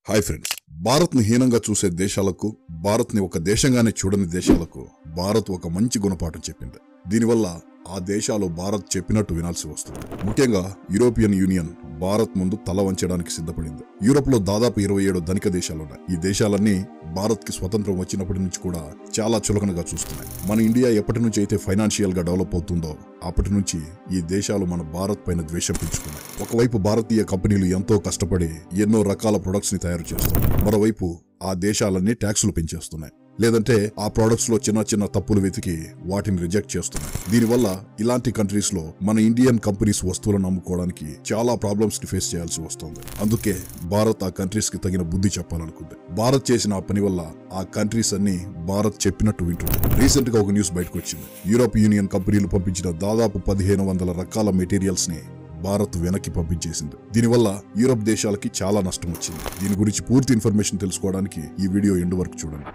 Hi friends, భారత్ని హీనంగా చూసే దేశాలకు, భారత్ని ఒక దేశంగానే చూడని దేశాలకు భారత్ ఒక మంచి గుణపాఠం చెప్పింది. దీనివల్ల ఆ దేశాలు భారత్ చెప్పినట్టు వినాల్సి వస్తుంది. ముఖ్యంగా యూరోపియన్ యూనియన్ భారత్ ముందు తల వంచడానికి సిద్ధపడింది. యూరోప్ లో దాదాపు 27 ధనిక దేశాలున్నాయి. ఈ దేశాలన్నీ భారత్ కి స్వతంత్రం వచ్చినప్పటి నుంచి కూడా చాలా చులకనగా చూస్తున్నాయి. మన ఇండియా ఎప్పటి నుంచి అయితే ఫైనాన్షియల్ గా డెవలప్ అవుతుందో అప్పటి నుంచి ఈ దేశాలు మన భారత్ పైన ద్వేషం పెంచుకున్నాయి. ఒకవైపు భారతీయ కంపెనీలు ఎంతో కష్టపడి ఎన్నో రకాల ప్రొడక్ట్స్ ని తయారు చేస్తున్నాయి. మరోవైపు ఆ దేశాలన్నీ ట్యాక్సులు పెంచేస్తున్నాయి. లేదంటే ఆ ప్రొడక్ట్స్ లో చిన్న చిన్న తప్పులు వెతికి వాటిని రిజెక్ట్ చేస్తున్నాయి. దీనివల్ల ఇలాంటి కంట్రీస్ లో మన ఇండియన్ కంపెనీస్ వస్తువులను అమ్ముకోవడానికి చాలా ప్రాబ్లమ్స్ ని ఫేస్ చేయాల్సి వస్తుంది. అందుకే భారత్ ఆ కంట్రీస్ కి తగిన బుద్ధి చెప్పాలనుకుంది. భారత్ చేసిన ఆ పని వల్ల ఆ కంట్రీస్ అన్ని భారత్ చెప్పినట్టు వింటున్నాయి. రీసెంట్ గా ఒక న్యూస్ బయటకు వచ్చింది. యూరోప్ యూనియన్ కంపెనీలు పంపించిన దాదాపు 1500 రకాల మెటీరియల్స్ ని భారత్ వెనక్కి పంపించేసింది. దీనివల్ల యూరోప్ దేశాలకి చాలా నష్టం వచ్చింది. దీని గురించి పూర్తి ఇన్ఫర్మేషన్ తెలుసుకోవడానికి ఈ వీడియో ఎండ్ వరకు చూడండి.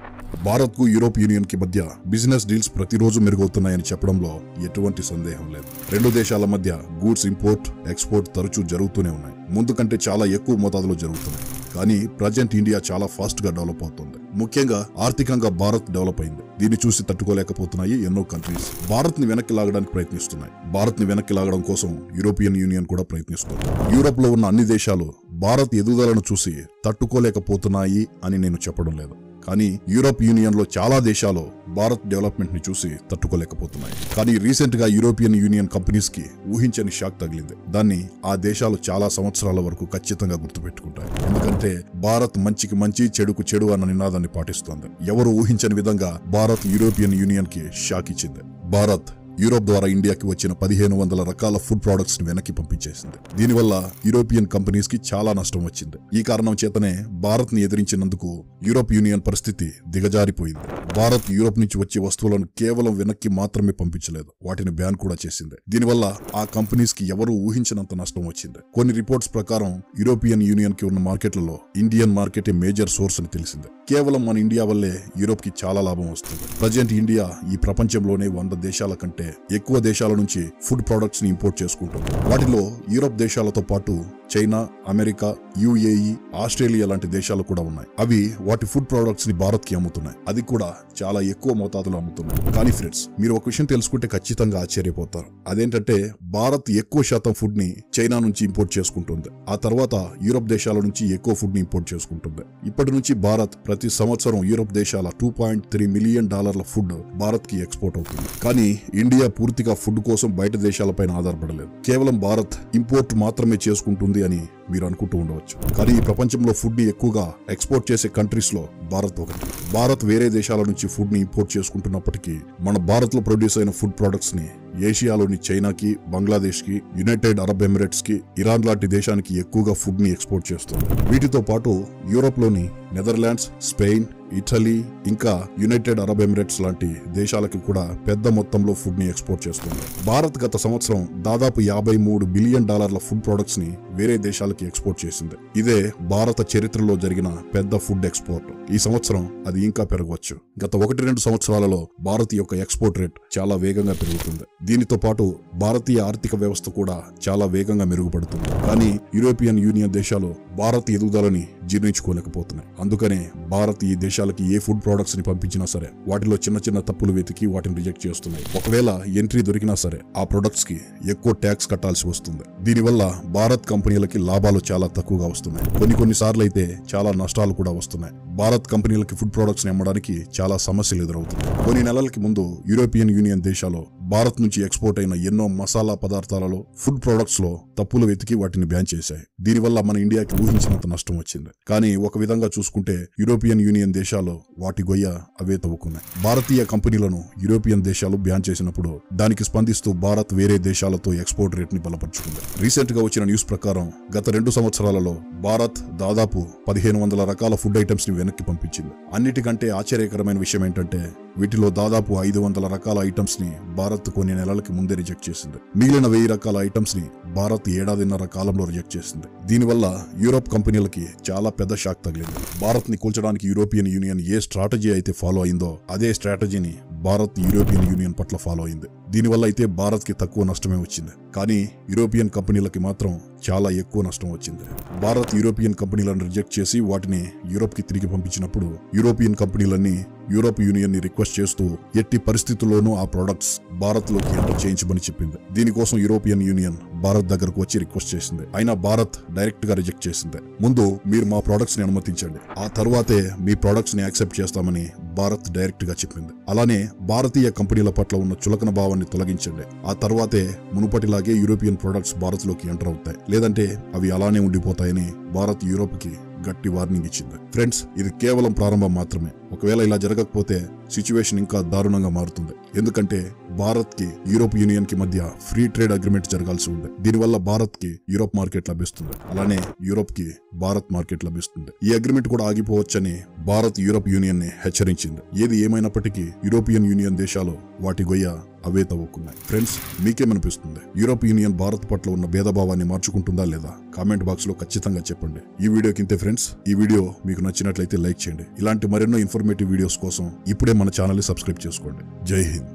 భారత్ కు యూరోప్ యూనియన్ కి మధ్య బిజినెస్ డీల్స్ ప్రతిరోజు మెరుగవుతున్నాయని చెప్పడంలో ఎటువంటి సందేహం లేదు. రెండు దేశాల మధ్య గూడ్స్ ఇంపోర్ట్, ఎక్స్పోర్ట్ తరచూ జరుగుతూనే ఉన్నాయి. ముందు కంటే చాలా ఎక్కువ మోతాదులో జరుగుతున్నాయి. కానీ ప్రజెంట్ ఇండియా చాలా ఫాస్ట్ గా డెవలప్ అవుతుంది. ముఖ్యంగా ఆర్థికంగా భారత్ డెవలప్ అయింది. దీన్ని చూసి తట్టుకోలేకపోతున్నాయి ఎన్నో కంట్రీస్. భారత్ ని వెనక్కి లాగడానికి ప్రయత్నిస్తున్నాయి. భారత్ ని వెనక్కి లాగడం కోసం యూరోపియన్ యూనియన్ కూడా ప్రయత్నిస్తుంది. యూరోప్ లో ఉన్న అన్ని దేశాలు భారత్ ఎదుగుదలను చూసి తట్టుకోలేకపోతున్నాయి అని నేను చెప్పడం లేదు. కానీ యూరోప్ యూనియన్ లో చాలా దేశాలు భారత్ డెవలప్మెంట్ ని చూసి తట్టుకోలేకపోతున్నాయి. కానీ రీసెంట్ గా యూరోపియన్ యూనియన్ కంపెనీస్ కి ఊహించని షాక్ తగిలింది. దాన్ని ఆ దేశాలు చాలా సంవత్సరాల వరకు ఖచ్చితంగా గుర్తుపెట్టుకుంటాయి. ఎందుకంటే భారత్ మంచికి మంచి, చెడుకు చెడు అన్న నినాదాన్ని పాటిస్తోంది. ఎవరు ఊహించని విధంగా భారత్ యూరోపియన్ యూనియన్ కి షాక్ ఇచ్చింది. భారత్ యూరోప్ ద్వారా ఇండియాకి వచ్చిన 1500 రకాల ఫుడ్ ప్రొడక్ట్స్ ని వెనక్కి పంపించేసింది. దీనివల్ల యూరోపియన్ కంపెనీస్ కి చాలా నష్టం వచ్చింది. ఈ కారణం చేతనే భారత్ ని ఎదిరించినందుకు యూరోప్ యూనియన్ పరిస్థితి దిగజారిపోయింది. భారత్ యూరోప్ నుంచి వచ్చే వస్తువులను కేవలం వెనక్కి మాత్రమే పంపించలేదు, వాటిని బ్యాన్ కూడా చేసింది. దీనివల్ల ఆ కంపెనీస్ కి ఎవరూ ఊహించినంత నష్టం వచ్చింది. కొన్ని రిపోర్ట్స్ ప్రకారం యూరోపియన్ యూనియన్ కి ఉన్న మార్కెట్లలో ఇండియన్ మార్కెటే మేజర్ సోర్స్ అని తెలిసింది. కేవలం మన ఇండియా వల్లే యూరోప్ కి చాలా లాభం వస్తుంది. ప్రజెంట్ ఇండియా ఈ ప్రపంచంలోనే 100 దేశాల కంటే ఎక్కువ దేశాల నుంచి ఫుడ్ ప్రొడక్ట్స్ ని ఇంపోర్ట్ చేసుకుంటుంది. వాటిలో యూరోప్ దేశాలతో పాటు చైనా, అమెరికా, యుఏఈ, ఆస్ట్రేలియా లాంటి దేశాలు కూడా ఉన్నాయి. అవి వాటి ఫుడ్ ప్రొడక్ట్స్ ని భారత్ కి అమ్ముతున్నాయి. అది కూడా చాలా ఎక్కువ మోతాదులో అమ్ముతున్నాయి. కానీ ఫ్రెండ్స్, మీరు ఒక విషయం తెలుసుకుంటే ఖచ్చితంగా ఆశ్చర్యపోతారు. అదేంటంటే భారత్ ఎక్కువ శాతం ఫుడ్ ని చైనా నుంచి ఇంపోర్ట్ చేసుకుంటుంది. ఆ తర్వాత యూరోప్ దేశాల నుంచి ఎక్కువ ఫుడ్ ని ఇంపోర్ట్ చేసుకుంటుంది. ఇప్పటి నుంచి భారత్ ప్రతి సంవత్సరం యూరోప్ దేశాల $2.3 మిలియన్ ఫుడ్ భారత్ కి ఎక్స్పోర్ట్ అవుతుంది. కానీ ఇండియా పూర్తిగా ఫుడ్ కోసం బయట దేశాలపైన ఆధారపడలేదు. కేవలం భారత్ ఇంపోర్ట్ మాత్రమే చేసుకుంటుంది అని మీరు అనుకుంటూ ఉండవచ్చు. కానీ ఈ ప్రపంచంలో ఫుడ్ ని ఎక్కువగా ఎక్స్పోర్ట్ చేసే కంట్రీస్ లో భారత్ ఒకటి. భారత్ వేరే దేశాల నుంచి ఫుడ్ ని ఇంపోర్ట్ చేసుకుంటున్నప్పటికీ మన భారత్ లో ప్రొడ్యూస్ అయిన ఫుడ్ ప్రొడక్ట్స్ ని ఏషియాలోని చైనాకి, బంగ్లాదేశ్ కి, యునైటెడ్ అరబ్ ఎమిరేట్స్ కి, ఇరాన్ లాంటి దేశానికి ఎక్కువగా ఫుడ్ ని ఎక్స్పోర్ట్ చేస్తుంది. వీటితో పాటు యూరోప్ లోని నెదర్లాండ్స్, స్పెయిన్, ఇటలీ, ఇంకా యునైటెడ్ అరబ్ ఎమిరేట్స్ లాంటి దేశాలకి కూడా పెద్ద మొత్తంలో ఫుడ్ ని ఎక్స్పోర్ట్ చేస్తుంది. భారత్ గత సంవత్సరం దాదాపు $53 బిలియన్ ఫుడ్ ప్రొడక్ట్స్ ని వేరే దేశాలకి ఎక్స్పోర్ట్ చేసింది. ఇదే భారత చరిత్రలో జరిగిన పెద్ద ఫుడ్ ఎక్స్పోర్ట్. ఈ సంవత్సరం అది ఇంకా పెరగవచ్చు. గత 1-2 సంవత్సరాలలో భారత్ యొక్క ఎక్స్పోర్ట్ రేట్ చాలా వేగంగా పెరుగుతుంది. దీనితో పాటు భారతీయ ఆర్థిక వ్యవస్థ కూడా చాలా వేగంగా మెరుగుపడుతుంది. కానీ యూరోపియన్ యూనియన్ దేశాలు భారత్ ఎదుగుదలని జీర్ణించుకోలేకపోతున్నాయి. అందుకనే భారత్ ఈ దేశాలకి ఏ ఫుడ్ ప్రొడక్ట్స్ ని పంపించినా సరే వాటిలో చిన్న చిన్న తప్పులు వెతికి వాటిని రిజెక్ట్ చేస్తున్నాయి. ఒకవేళ ఎంట్రీ దొరికినా సరే ఆ ప్రొడక్ట్స్ కి ఎక్కువ ట్యాక్స్ కట్టాల్సి వస్తుంది. దీనివల్ల భారత్ కంపెనీలకి లాభాలు చాలా తక్కువగా వస్తున్నాయి. కొన్ని సార్లు అయితే చాలా నష్టాలు కూడా వస్తున్నాయి. భారత్ కంపెనీలకి ఫుడ్ ప్రొడక్ట్స్ ని అమ్మడానికి చాలా సమస్యలు ఎదురవుతున్నాయి. కొన్ని నెలలకి ముందు యూరోపియన్ యూనియన్ దేశాలు భారత్ నుంచి ఎక్స్పోర్ట్ అయిన ఎన్నో మసాలా పదార్థాలలో, ఫుడ్ ప్రొడక్ట్స్ లో తప్పులు వెతికి వాటిని బ్యాన్ చేశాయి. దీనివల్ల మన ఇండియాకి ఊహించినంత నష్టం వచ్చింది. కానీ ఒక విధంగా చూసుకుంటే యూరోపియన్ యూనియన్ దేశాలు వాటి గొయ్య అవే తవ్వుకున్నాయి. భారతీయ కంపెనీలను యూరోపియన్ దేశాలు బ్యాన్ చేసినప్పుడు దానికి స్పందిస్తూ భారత్ వేరే దేశాలతో ఎక్స్పోర్ట్ రేట్ ని బలపరుచుకుంది. రీసెంట్ గా వచ్చిన న్యూస్ ప్రకారం గత 2 సంవత్సరాలలో భారత్ దాదాపు 1500 రకాల ఫుడ్ ఐటమ్స్ ని వెనక్కి పంపించింది. అన్నిటికంటే ఆశ్చర్యకరమైన విషయం ఏంటంటే వీటిలో దాదాపు 500 రకాల ఐటమ్స్ ని భారత్ కొన్ని నెలలకి ముందే రిజెక్ట్ చేసింది. మిగిలిన 1000 రకాల ఐటమ్స్ ని భారత్ 1.5 కాలంలో రిజెక్ట్ చేసింది. దీనివల్ల యూరోప్ కంపెనీలకి చాలా పెద్ద షాక్ తగిలింది. భారత్ ని కూల్చడానికి యూరోపియన్ యూనియన్ ఏ స్ట్రాటజీ అయితే ఫాలో అయిందో అదే స్ట్రాటజీని భారత్ యూరోపియన్ యూనియన్ పట్ల ఫాలో అయింది. దీనివల్ల అయితే భారత్ కి తక్కువ నష్టమే వచ్చింది, కానీ యూరోపియన్ కంపెనీలకి మాత్రం చాలా ఎక్కువ నష్టం వచ్చింది. భారత్ యూరోపియన్ కంపెనీలను రిజెక్ట్ చేసి వాటిని యూరోప్ కి తిరిగి పంపించినప్పుడు యూరోపియన్ కంపెనీలన్నీ యూరోప్ యూనియన్ ని రిక్వెస్ట్ చేస్తూ ఎట్టి పరిస్థితుల్లోనూ ఆ ప్రొడక్ట్స్ భారత్ లోకి ఎంటర్ చేయించమని చెప్పింది. దీనికోసం యూరోపియన్ యూనియన్ భారత్ దగ్గరకు వచ్చి రిక్వెస్ట్ చేసింది. అయినా భారత్ డైరెక్ట్ గా రిజెక్ట్ చేసింది. ముందు మీరు మా ప్రొడక్ట్స్ ని అనుమతించండి, ఆ తర్వాతే మీ ప్రొడక్ట్స్ ని యాక్సెప్ట్ చేస్తామని భారత్ డైరెక్ట్ గా చెప్పింది. అలానే భారతీయ కంపెనీల పట్ల ఉన్న చులకన భావాన్ని తొలగించండి, ఆ తర్వాతే మునుపటిలాగే యూరోపియన్ ప్రొడక్ట్స్ భారత్ లోకి ఎంటర్ అవుతాయి, లేదంటే అవి అలానే ఉండిపోతాయని భారత్ యూరోప్ కి గట్టి వార్నింగ్ ఇచ్చింది. ఫ్రెండ్స్, ఇది కేవలం ప్రారంభం మాత్రమే. ఒకవేళ ఇలా జరగకపోతే సిచ్యువేషన్ ఇంకా దారుణంగా మారుతుంది. ఎందుకంటే భారత్ కి యూరోప్ యూనియన్ కి మధ్య ఫ్రీ ట్రేడ్ అగ్రిమెంట్ జరగాల్సి ఉంది. దీనివల్ల భారత్ కి యూరోప్ మార్కెట్ లభిస్తుంది, అలానే యూరోప్ కి భారత్ మార్కెట్ లభిస్తుంది. ఈ అగ్రిమెంట్ కూడా ఆగిపోవచ్చని భారత్ యూరోప్ యూనియన్ ని హెచ్చరించింది. ఏది ఏమైనప్పటికీ యూరోపియన్ యూనియన్ దేశాలు వాటి గొయ్య అవే తవ్వుకున్నాయి. ఫ్రెండ్స్, మీకేమనిపిస్తుంది? యూరోప్ యూనియన్ భారత్ పట్ల ఉన్న భేదభావాన్ని మార్చుకుంటుందా లేదా? కామెంట్ బాక్స్ లో ఖచ్చితంగా చెప్పండి. ఈ వీడియోకి ఇంతే ఫ్రెండ్స్. ఈ వీడియో మీకు నచ్చినట్లయితే లైక్ చేయండి. ఇలాంటి మరెన్నో ఇన్ఫర్మేటివ్ వీడియోస్ కోసం ఇప్పుడే మన ఛానల్ ని సబ్స్క్రైబ్ చేసుకోండి. జై హింద్.